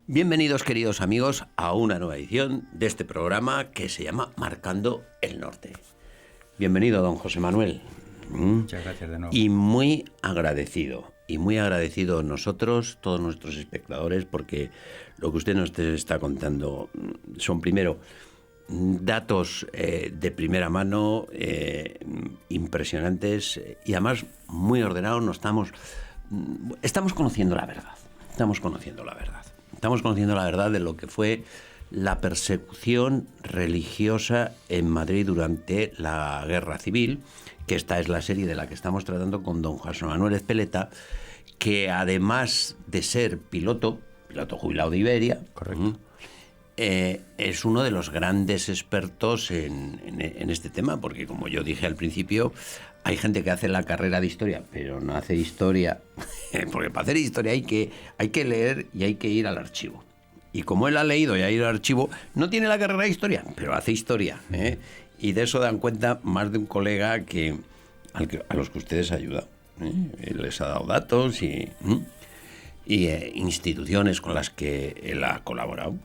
Bienvenidos, queridos amigos, a una nueva edición de este programa que se llama Marcando el Norte. Bienvenido, don José Manuel. Muchas gracias de nuevo. Y muy agradecido nosotros, todos nuestros espectadores, porque lo que usted nos está contando son, primero, datos de primera mano, impresionantes, y además muy ordenados. Estamos conociendo la verdad. Estamos conociendo la verdad de lo que fue la persecución religiosa en Madrid durante la Guerra Civil, que esta es la serie de la que estamos tratando con don José Manuel Ezpeleta, que además de ser piloto jubilado de Iberia, correcto, es uno de los grandes expertos en este tema, porque como yo dije al principio, hay gente que hace la carrera de historia, pero no hace historia, porque para hacer historia hay que leer y hay que ir al archivo. Y como él ha leído y ha ido al archivo, no tiene la carrera de historia, pero hace historia, ¿eh? Y de eso dan cuenta más de un colega a los que ustedes ayudan, ¿eh? Les ha dado datos y instituciones con las que él ha colaborado.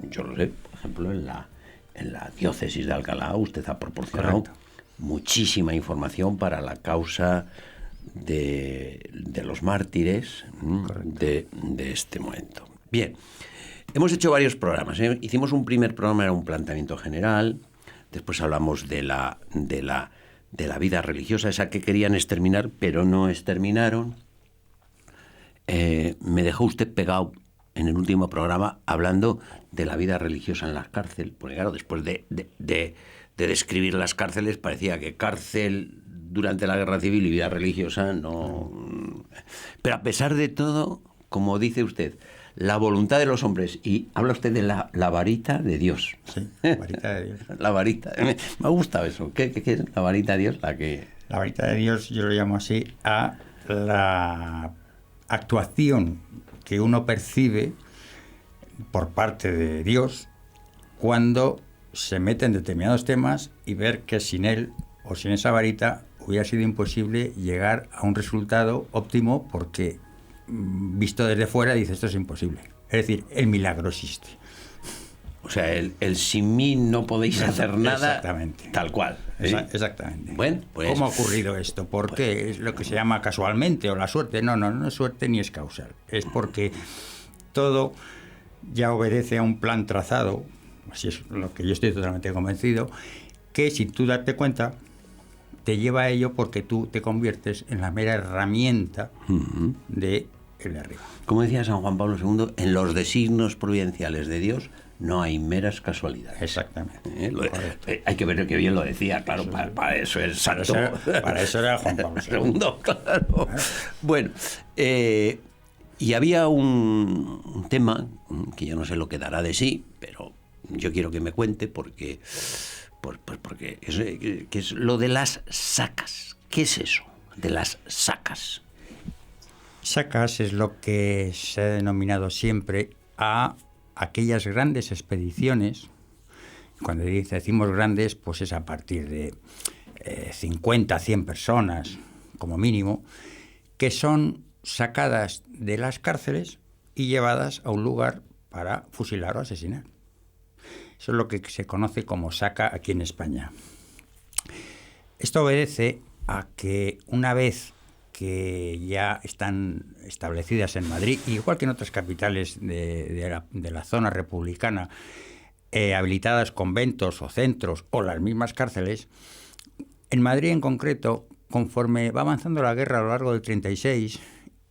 Yo lo sé, por ejemplo, en la diócesis de Alcalá usted ha proporcionado muchísima información para la causa de los mártires de este momento. Bien, hemos hecho varios programas, ¿eh? Hicimos un primer programa, era un planteamiento general, después hablamos de la vida religiosa, esa que querían exterminar, pero no exterminaron. Me dejó usted pegado en el último programa hablando de la vida religiosa en las cárceles, porque claro, después de describir las cárceles, parecía que cárcel durante la Guerra Civil y vida religiosa no. Pero a pesar de todo, como dice usted, la voluntad de los hombres, y habla usted de la varita de Dios. Sí, varita de Dios. La varita, me ha gustado eso. ¿Qué es la varita de Dios? La varita de Dios, yo lo llamo así, a la actuación que uno percibe por parte de Dios cuando se mete en determinados temas y ver que sin él o sin esa varita hubiera sido imposible llegar a un resultado óptimo, porque visto desde fuera dice esto es imposible. Es decir, el milagro existe. O sea, el sin mí no podéis hacer nada. Exactamente. Tal cual. ¿Sí? Exactamente. Bueno, pues, ¿cómo ha ocurrido esto? ¿Por qué? ¿Es lo que se llama casualmente o la suerte? No es suerte ni es causal. Es porque todo ya obedece a un plan trazado, así es lo que yo estoy totalmente convencido, que sin tú darte cuenta te lleva a ello, porque tú te conviertes en la mera herramienta de el de arriba. Como decía San Juan Pablo II, en los designios providenciales de Dios no hay meras casualidades. Exactamente. Hay que ver que bien lo decía, claro, sí. Para eso es santo. Para eso era Juan Pablo II. Claro. Bueno, y había un tema que yo no sé lo que dará de sí, pero yo quiero que me cuente porque es lo de las sacas. ¿Qué es eso de las sacas? Sacas es lo que se ha denominado siempre a aquellas grandes expediciones. Cuando decimos grandes, pues es a partir de 50, 100 personas, como mínimo, que son sacadas de las cárceles y llevadas a un lugar para fusilar o asesinar. Eso es lo que se conoce como saca aquí en España. Esto obedece a que una vez que ya están establecidas en Madrid, igual que en otras capitales de la zona republicana, habilitadas conventos o centros o las mismas cárceles, en Madrid en concreto, conforme va avanzando la guerra a lo largo del 36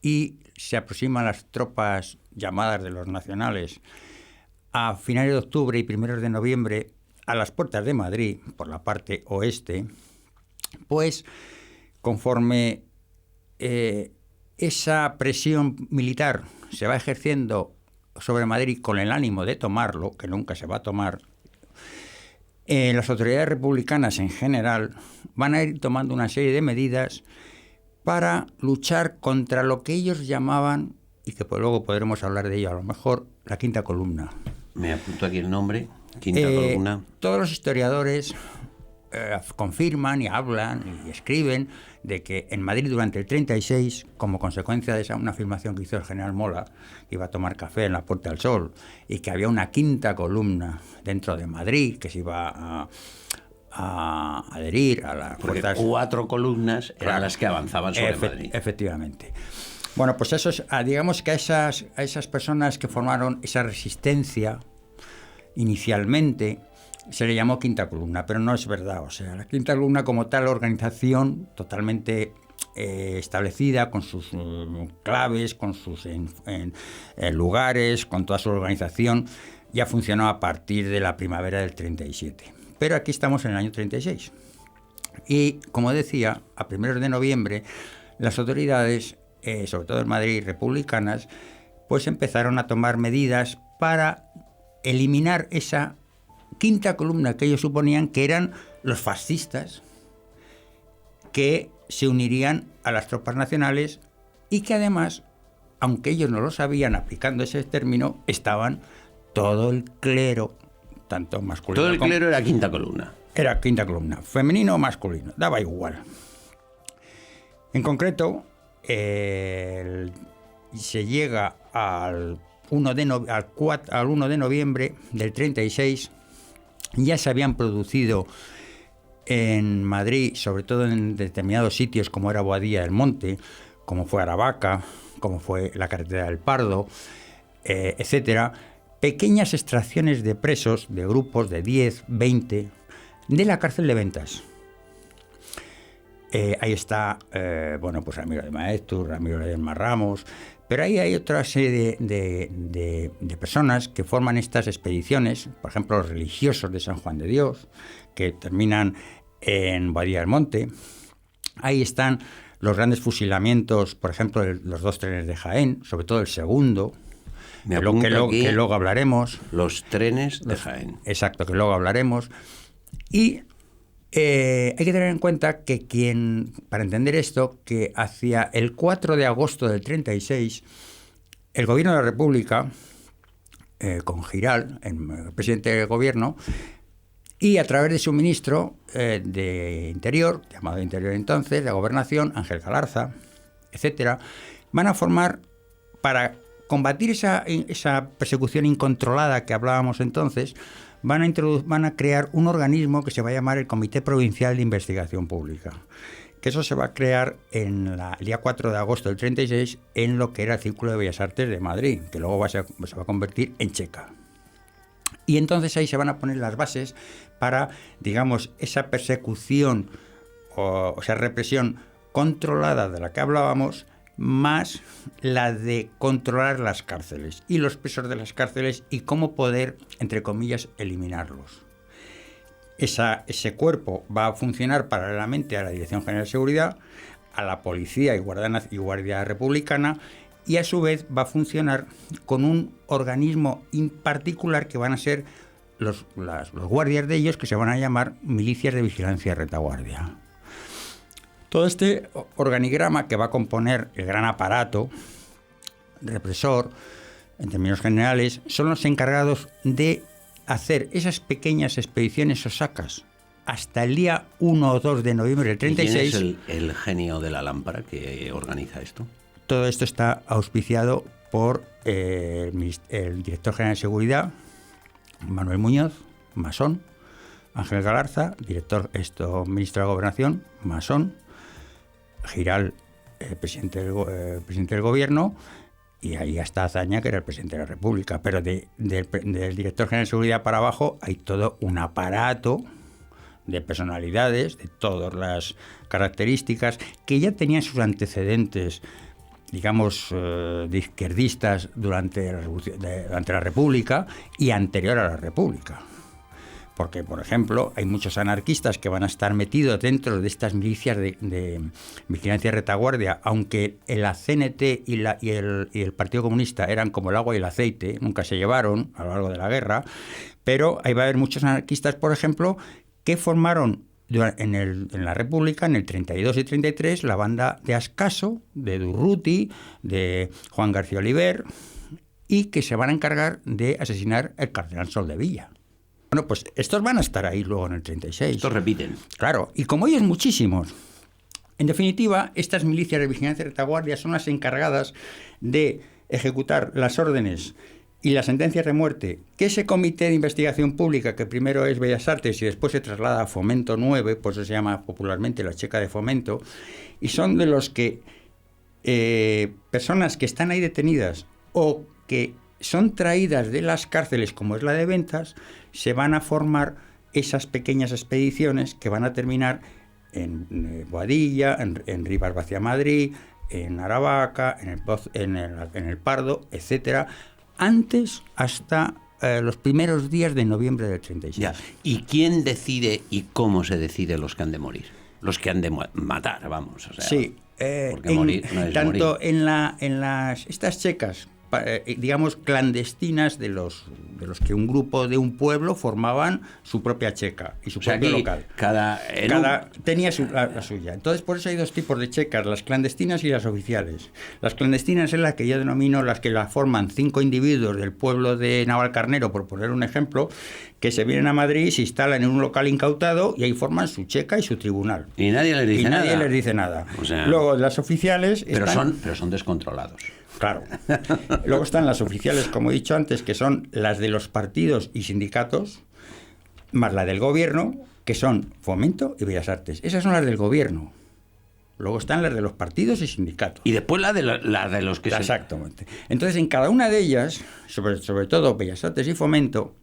y se aproximan las tropas llamadas de los nacionales a finales de octubre y primeros de noviembre a las puertas de Madrid, por la parte oeste, pues conforme esa presión militar se va ejerciendo sobre Madrid con el ánimo de tomarlo, que nunca se va a tomar, las autoridades republicanas en general van a ir tomando una serie de medidas para luchar contra lo que ellos llamaban, y que pues luego podremos hablar de ello a lo mejor, la quinta columna. Me apunto aquí el nombre, quinta columna. Todos los historiadores confirman y hablan y escriben de que en Madrid durante el 36, como consecuencia de una afirmación que hizo el general Mola, que iba a tomar café en la Puerta del Sol, y que había una quinta columna dentro de Madrid que se iba a adherir a las fuerzas... 4 columnas eran las que avanzaban sobre Madrid. Efectivamente. Bueno, pues eso es, digamos que a esas personas que formaron esa resistencia inicialmente se le llamó quinta columna, pero no es verdad. O sea, la quinta columna como tal organización totalmente establecida, con sus claves, con sus lugares, con toda su organización, ya funcionó a partir de la primavera del 37. Pero aquí estamos en el año 36. Y, como decía, a primeros de noviembre, las autoridades, sobre todo en Madrid, republicanas, pues empezaron a tomar medidas para eliminar esa quinta columna que ellos suponían que eran los fascistas que se unirían a las tropas nacionales y que además, aunque ellos no lo sabían aplicando ese término, estaban todo el clero, tanto masculino todo el clero era quinta columna. Era quinta columna, femenino o masculino, daba igual. En concreto, se llega al 1 de noviembre del 36, ya se habían producido en Madrid, sobre todo en determinados sitios como era Boadilla del Monte, como fue Aravaca, como fue la carretera del Pardo, etcétera, pequeñas extracciones de presos, de grupos de 10, 20, de la cárcel de Ventas. Ahí está, pues Ramiro de Maeztu, Ramiro de Ramos, pero ahí hay otra serie de personas que forman estas expediciones, por ejemplo, los religiosos de San Juan de Dios, que terminan en Boadilla del Monte. Ahí están los grandes fusilamientos, por ejemplo, los 2 trenes de Jaén, sobre todo el segundo, que luego hablaremos. Los trenes de Jaén. Exacto, que luego hablaremos. Y hay que tener en cuenta que para entender esto, que hacia el 4 de agosto del 36, el gobierno de la República, con Giral, el presidente del gobierno, y a través de su ministro de Interior, llamado Interior entonces, de Gobernación, Ángel Galarza, etcétera, van a formar, para combatir esa persecución incontrolada que hablábamos entonces, van a crear un organismo que se va a llamar el Comité Provincial de Investigación Pública, que eso se va a crear el día 4 de agosto del 36 en lo que era el Círculo de Bellas Artes de Madrid, que luego se va a convertir en Checa. Y entonces ahí se van a poner las bases para, digamos, esa persecución o esa represión controlada de la que hablábamos, más la de controlar las cárceles y los presos de las cárceles y cómo poder, entre comillas, eliminarlos. Ese cuerpo va a funcionar paralelamente a la Dirección General de Seguridad, a la Policía y Guardia Republicana, y a su vez va a funcionar con un organismo particular que van a ser los guardias de ellos, que se van a llamar Milicias de Vigilancia y Retaguardia. Todo este organigrama que va a componer el gran aparato represor, en términos generales, son los encargados de hacer esas pequeñas expediciones o sacas hasta el día 1 o 2 de noviembre del 36. ¿Quién es el genio de la lámpara que organiza esto? Todo esto está auspiciado por el director general de Seguridad, Manuel Muñoz, masón, Ángel Galarza, ministro de Gobernación, masón, Giral, presidente del gobierno, y ahí está Azaña, que era el presidente de la República. Pero del director general de Seguridad para abajo hay todo un aparato de personalidades, de todas las características, que ya tenían sus antecedentes, digamos, de izquierdistas durante la República y anterior a la República. Porque, por ejemplo, hay muchos anarquistas que van a estar metidos dentro de estas milicias de vigilancia y retaguardia, aunque la CNT y el Partido Comunista eran como el agua y el aceite, nunca se llevaron a lo largo de la guerra, pero ahí va a haber muchos anarquistas, por ejemplo, que formaron en la República, en el 32 y 33, la banda de Ascaso, de Durruti, de Juan García Oliver, y que se van a encargar de asesinar al cardenal Soldevilla. Bueno, pues estos van a estar ahí luego en el 36. Estos repiten. Claro, y como ellos muchísimos. En definitiva, estas milicias de vigilancia y retaguardia son las encargadas de ejecutar las órdenes y las sentencias de muerte que ese comité de investigación pública, que primero es Bellas Artes y después se traslada a Fomento 9, por eso se llama popularmente la Checa de Fomento, y son de los que personas que están ahí detenidas o que son traídas de las cárceles, como es la de Ventas, se van a formar esas pequeñas expediciones que van a terminar en Boadilla, en Rivas Vacia Madrid, en Aravaca, en el Pardo, etcétera, antes hasta los primeros días de noviembre del 36. Ya. ¿Y quién decide y cómo se decide los que han de morir? Los que han de matar, vamos. O sea, sí, porque morir no es tanto morir. Estas checas, digamos, clandestinas de los que un grupo de un pueblo formaban su propia checa y su propio local. Cada tenía la suya. Entonces, por eso hay dos tipos de checas, las clandestinas y las oficiales. Las clandestinas es la que yo denomino las que la forman 5 individuos del pueblo de Navalcarnero, por poner un ejemplo, que se vienen a Madrid, se instalan en un local incautado y ahí forman su checa y su tribunal. Y nadie les dice nada. O sea, luego, las oficiales... pero son descontrolados. Claro. Luego están las oficiales, como he dicho antes, que son las de los partidos y sindicatos, más la del gobierno, que son Fomento y Bellas Artes. Esas son las del gobierno. Luego están las de los partidos y sindicatos. Y después la de los que... Exactamente. Entonces, en cada una de ellas, sobre todo Bellas Artes y Fomento,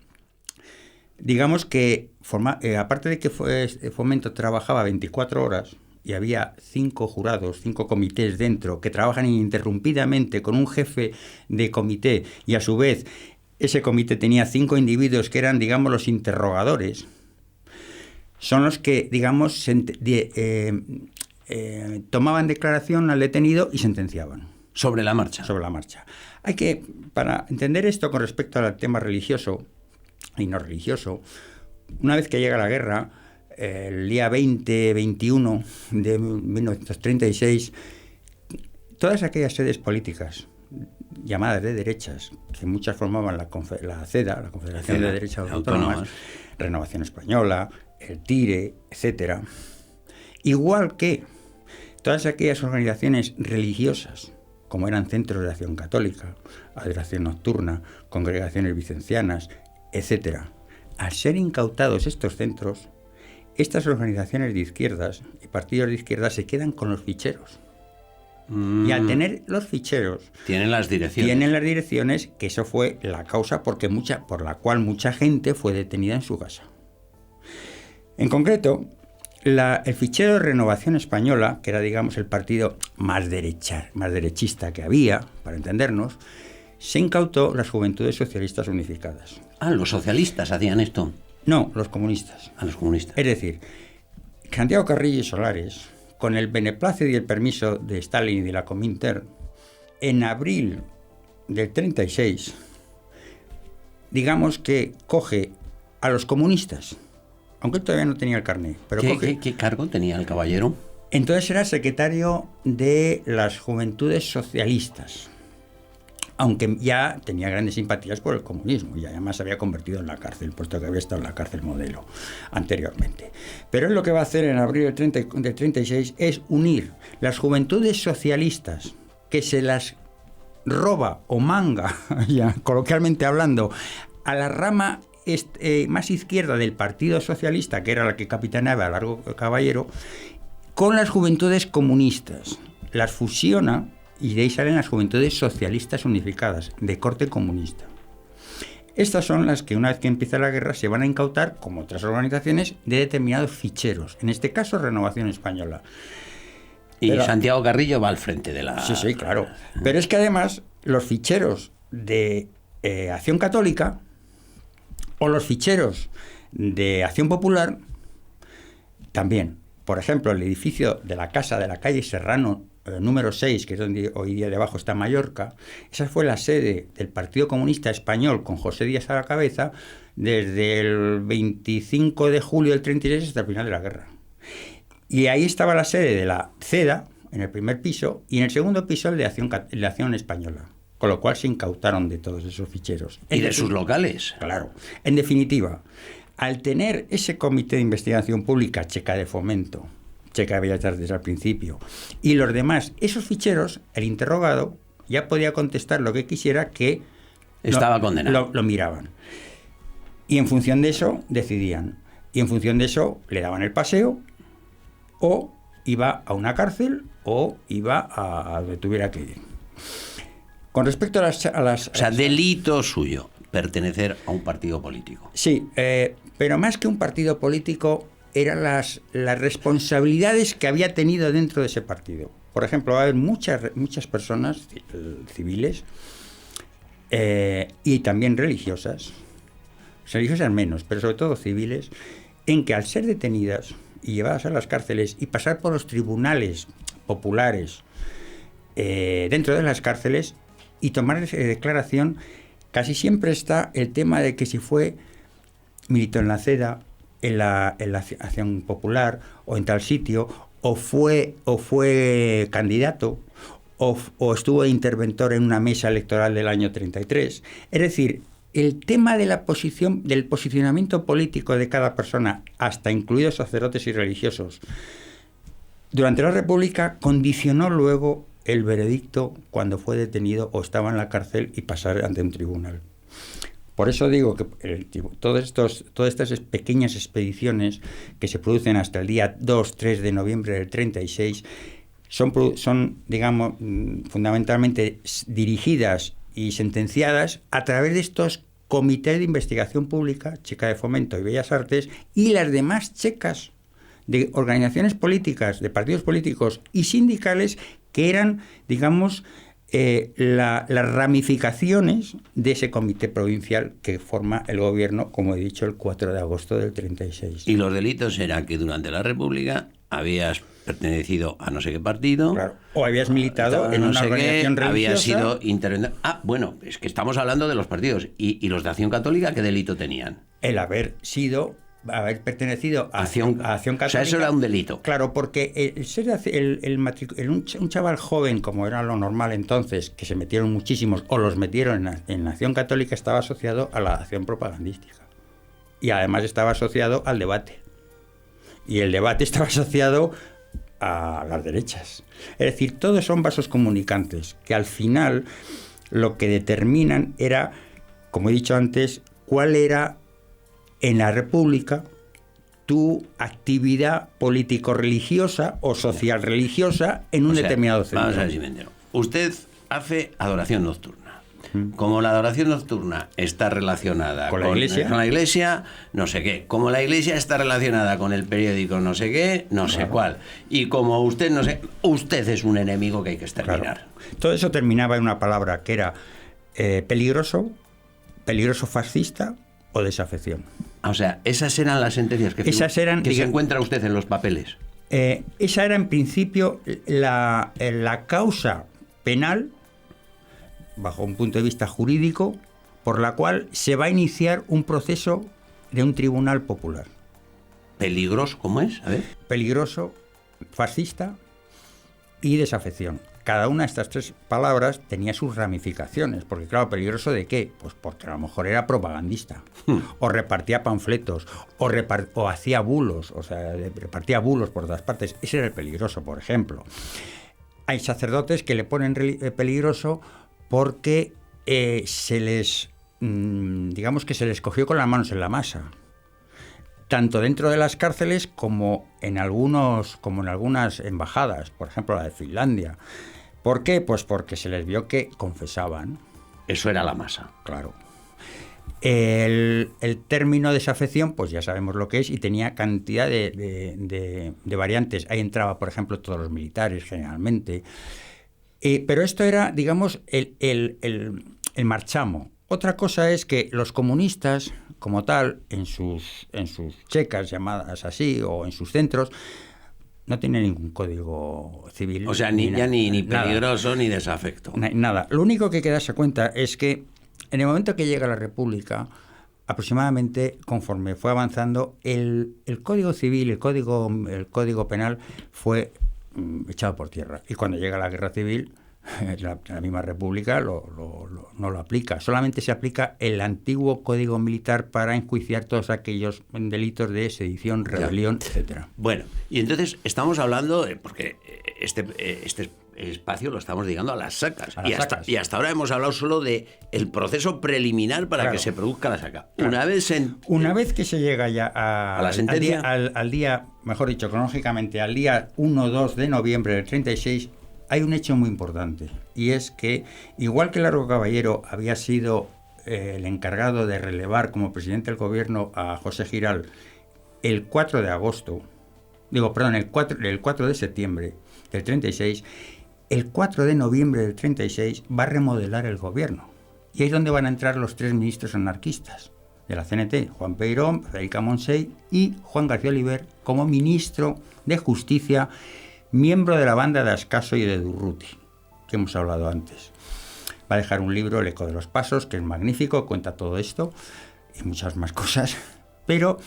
digamos que, aparte de que Fomento trabajaba 24 horas... y había 5 jurados, 5 comités dentro, que trabajan ininterrumpidamente con un jefe de comité, y a su vez ese comité tenía 5 individuos que eran, digamos, los interrogadores, son los que, digamos, tomaban declaración al detenido y sentenciaban. Sobre la marcha. Sobre la marcha. Para entender esto con respecto al tema religioso y no religioso, una vez que llega la guerra, el día 20-21 de 1936, todas aquellas sedes políticas llamadas de derechas, que muchas formaban la CEDA, la Confederación de Derechas Autónomas, Renovación Española, el TIRE, etcétera, igual que todas aquellas organizaciones religiosas, como eran Centros de Acción Católica, Adoración Nocturna, Congregaciones Vicencianas, etcétera, al ser incautados estos centros, estas organizaciones de izquierdas y partidos de izquierdas se quedan con los ficheros. Y al tener los ficheros... Tienen las direcciones. Tienen las direcciones, que eso fue la causa por la cual mucha gente fue detenida en su casa. En concreto, el fichero de Renovación Española, que era, digamos, el partido más derechista que había, para entendernos, se incautó las Juventudes Socialistas Unificadas. Ah, los socialistas hacían esto. No, los comunistas. A los comunistas. Es decir, Santiago Carrillo y Solares, con el beneplácito y el permiso de Stalin y de la Comintern, en abril del 36, digamos que coge a los comunistas, aunque él todavía no tenía el carné. Pero ¿Qué cargo tenía el caballero? Entonces era secretario de las Juventudes Socialistas, aunque ya tenía grandes simpatías por el comunismo y además se había convertido en la cárcel, puesto que había estado en la cárcel modelo anteriormente. Pero él lo que va a hacer en abril del 36 es unir las juventudes socialistas, que se las roba o manga, ya coloquialmente hablando, a la rama más izquierda del Partido Socialista, que era la que capitaneaba Largo Caballero, con las juventudes comunistas. Las fusiona y de ahí salen las Juventudes Socialistas Unificadas, de corte comunista. Estas son las que, una vez que empieza la guerra, se van a incautar, como otras organizaciones, de determinados ficheros. En este caso, Renovación Española. Pero Santiago Carrillo va al frente de la... Sí, claro. Pero es que además, los ficheros de Acción Católica o los ficheros de Acción Popular, también. Por ejemplo, el edificio de la casa de la calle Serrano, número 6, que es donde hoy día debajo está Mallorca, esa fue la sede del Partido Comunista Español con José Díaz a la cabeza desde el 25 de julio del 36 hasta el final de la guerra. Y ahí estaba la sede de la CEDA, en el primer piso, y en el segundo piso el de Acción Española, con lo cual se incautaron de todos esos ficheros. Y de sus locales. Claro. En definitiva, al tener ese comité de investigación pública, Checa de Fomento, Checa de Bellas Artes al principio, y los demás, esos ficheros, el interrogado ya podía contestar lo que quisiera, que estaba condenado. Lo miraban. Y en función de eso decidían. Y en función de eso le daban el paseo, o iba a una cárcel, o iba a donde tuviera que ir. Con respecto a las... O sea, delito suyo, pertenecer a un partido político. Sí, pero más que un partido político, eran las responsabilidades que había tenido dentro de ese partido. Por ejemplo, va a haber muchas personas civiles y también religiosas menos, pero sobre todo civiles, en que al ser detenidas y llevadas a las cárceles y pasar por los tribunales populares dentro de las cárceles y tomar declaración, casi siempre está el tema de que si militó en la CEDA, en la Acción Popular o en tal sitio, o fue candidato, o estuvo de interventor en una mesa electoral del año 33. Es decir, el tema de del posicionamiento político de cada persona, hasta incluidos sacerdotes y religiosos, durante la República condicionó luego el veredicto cuando fue detenido o estaba en la cárcel y pasar ante un tribunal. Por eso digo que todas estas pequeñas expediciones que se producen hasta el día 2-3 de noviembre del 36 son, digamos, fundamentalmente dirigidas y sentenciadas a través de estos comités de investigación pública, Checa de Fomento y Bellas Artes, y las demás checas de organizaciones políticas, de partidos políticos y sindicales que eran, digamos, las ramificaciones de ese comité provincial que forma el gobierno, como he dicho, el 4 de agosto del 36. Y los delitos eran que durante la República habías pertenecido a no sé qué partido, claro, o habías militado en una organización religiosa, habías sido intervenido. Bueno, es que estamos hablando de los partidos. ¿Y los de Acción Católica qué delito tenían? El haber pertenecido a Acción Católica. O sea, eso era un delito. Claro, porque un chaval joven, como era lo normal entonces, que se metieron muchísimos, o los metieron en Acción Católica, estaba asociado a la acción propagandística. Y además estaba asociado al debate. Y el debate estaba asociado a las derechas. Es decir, todos son vasos comunicantes, que al final lo que determinan era, como he dicho antes, cuál era en la República tu actividad político-religiosa o social-religiosa en un determinado centro. Vamos a ver si me entero. Usted hace adoración nocturna. Como la adoración nocturna está relacionada con la iglesia, no sé qué. Como la iglesia está relacionada con el periódico no sé qué, no sé cuál. Y como usted no sé, usted es un enemigo que hay que exterminar. Claro. Todo eso terminaba en una palabra que era peligroso fascista o desafección. O sea, esas eran las sentencias que se encuentra usted en los papeles. Esa era en principio la causa penal, bajo un punto de vista jurídico, por la cual se va a iniciar un proceso de un tribunal popular. ¿Peligroso? ¿Cómo es? A ver. Peligroso, fascista y desafección. Cada una de estas tres palabras tenía sus ramificaciones, porque claro, ¿peligroso de qué? Pues porque a lo mejor era propagandista, o repartía panfletos, o hacía bulos, o sea, repartía bulos por todas partes. Ese era el peligroso, por ejemplo. Hay sacerdotes que le ponen peligroso porque digamos que se les cogió con las manos en la masa, tanto dentro de las cárceles como en algunas embajadas, por ejemplo la de Finlandia. ¿Por qué? Pues porque se les vio que confesaban. Eso era la masa. Claro. El término desafección, pues ya sabemos lo que es, y tenía cantidad de variantes. Ahí entraba, por ejemplo, todos los militares, generalmente. Pero esto era, digamos, el marchamo. Otra cosa es que los comunistas, como tal, en sus checas llamadas así, o en sus centros, no tienen ningún código civil. O sea, ni peligroso nada, ni desafecto. Nada. Lo único que hay que darse cuenta es que en el momento que llega la República, aproximadamente, conforme fue avanzando, el Código Civil, el Código Penal fue echado por tierra. Y cuando llega la Guerra Civil, La misma República no lo aplica. Solamente se aplica el antiguo Código Militar para enjuiciar todos aquellos delitos de sedición, rebelión, etcétera. Bueno, y entonces estamos hablando, porque este espacio lo estamos dedicando a las sacas. Y hasta ahora hemos hablado solo de el proceso preliminar para que se produzca la saca. Claro. Una vez que se llega ya a la sentencia, al día, mejor dicho, cronológicamente, al día 1-2 de noviembre del 36, hay un hecho muy importante, y es que, igual que Largo Caballero había sido el encargado de relevar como presidente del gobierno a José Giral el 4 de septiembre del 36, el 4 de noviembre del 36 va a remodelar el gobierno. Y ahí es donde van a entrar los 3 ministros anarquistas de la CNT, Juan Peirón, Federica Montseny y Juan García Oliver, como ministro de Justicia, miembro de la banda de Ascaso y de Durruti, que hemos hablado antes. Va a dejar un libro, El eco de los pasos, que es magnífico, cuenta todo esto y muchas más cosas, pero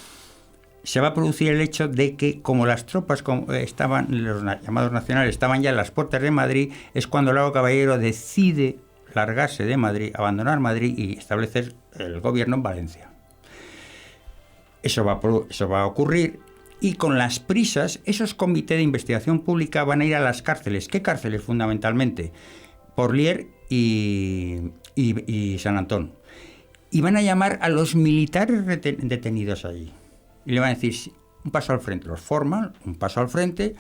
se va a producir el hecho de que, como las tropas estaban, los llamados nacionales, estaban ya en las puertas de Madrid, es cuando Largo Caballero decide largarse de Madrid, abandonar Madrid y establecer el gobierno en Valencia. Eso va a ocurrir, y con las prisas, esos comités de investigación pública van a ir a las cárceles. ¿Qué cárceles? Fundamentalmente Porlier y San Antón. Y van a llamar a los militares detenidos allí. Y le van a decir, un paso al frente. Los forman, un paso al frente.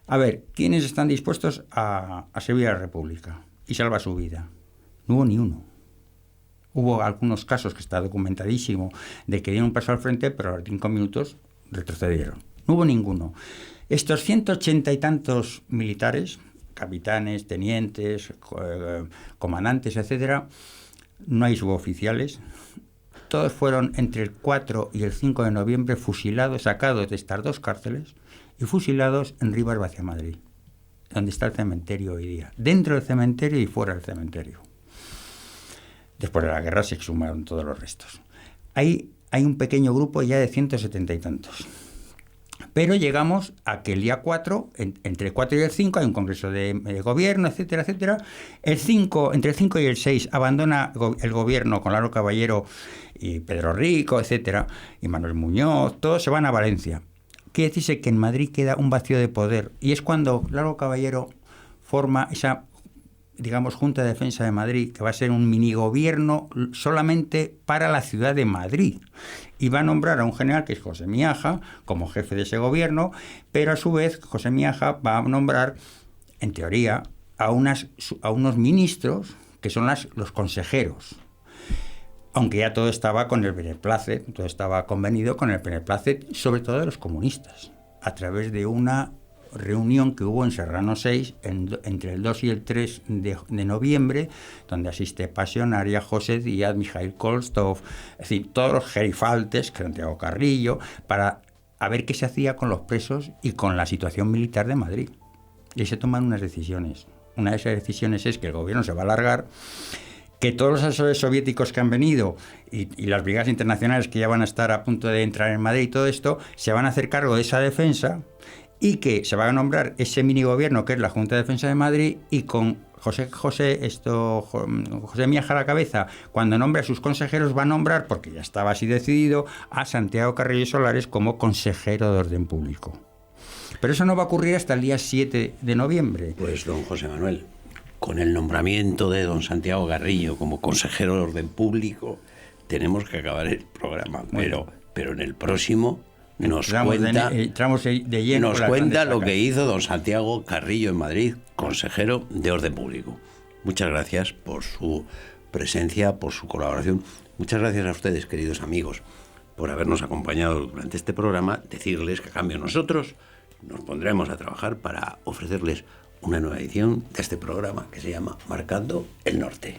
A ver, ¿quiénes están dispuestos a servir a la República? Y salva su vida. No hubo ni uno. Hubo algunos casos, que está documentadísimo, de que dieron un paso al frente, pero a los 5 minutos retrocedieron. No hubo ninguno. Estos 180 y tantos militares, capitanes, tenientes, comandantes, etcétera, no hay suboficiales. Todos fueron entre el 4 y el 5 de noviembre fusilados, sacados de estas 2 cárceles y fusilados en Rivas hacia Madrid, donde está el cementerio hoy día. Dentro del cementerio y fuera del cementerio. Después de la guerra se exhumaron todos los restos. Hay un pequeño grupo ya de 170 y tantos. Pero llegamos a que el día 4, entre el 4 y el 5, hay un congreso de gobierno, etcétera, etcétera. Entre el 5 y el 6 abandona el gobierno con Largo Caballero y Pedro Rico, etcétera, y Manuel Muñoz, todos se van a Valencia. Quiere decirse que en Madrid queda un vacío de poder, y es cuando Largo Caballero forma esa, digamos, Junta de Defensa de Madrid, que va a ser un minigobierno solamente para la ciudad de Madrid. Y va a nombrar a un general, que es José Miaja, como jefe de ese gobierno, pero a su vez José Miaja va a nombrar, en teoría, a unos ministros, que son los consejeros. Aunque ya todo estaba con el beneplácit, todo estaba convenido con el beneplácit, sobre todo de los comunistas, a través de una reunión que hubo en Serrano 6 entre el 2 y el 3 de noviembre, donde asiste Pasionaria, José Díaz, Mikhail Kolstov, es decir, todos los gerifaltes, Santiago Carrillo, para ver qué se hacía con los presos y con la situación militar de Madrid. Y ahí se toman unas decisiones. Una de esas decisiones es que el gobierno se va a alargar, que todos los asesores soviéticos que han venido y las brigadas internacionales que ya van a estar a punto de entrar en Madrid y todo esto, se van a hacer cargo de esa defensa, y que se va a nombrar ese minigobierno que es la Junta de Defensa de Madrid, y con José Miaja a la cabeza, cuando nombre a sus consejeros, va a nombrar, porque ya estaba así decidido, a Santiago Carrillo Solares como consejero de orden público. Pero eso no va a ocurrir hasta el día 7 de noviembre. Pues, don José Manuel, con el nombramiento de don Santiago Carrillo como consejero de orden público, tenemos que acabar el programa. Pero en el próximo nos cuenta lo que hizo don Santiago Carrillo en Madrid, consejero de orden público. Muchas gracias por su presencia, por su colaboración. Muchas gracias a ustedes, queridos amigos, por habernos acompañado durante este programa. Decirles que a cambio nosotros nos pondremos a trabajar para ofrecerles una nueva edición de este programa que se llama Marcando el Norte.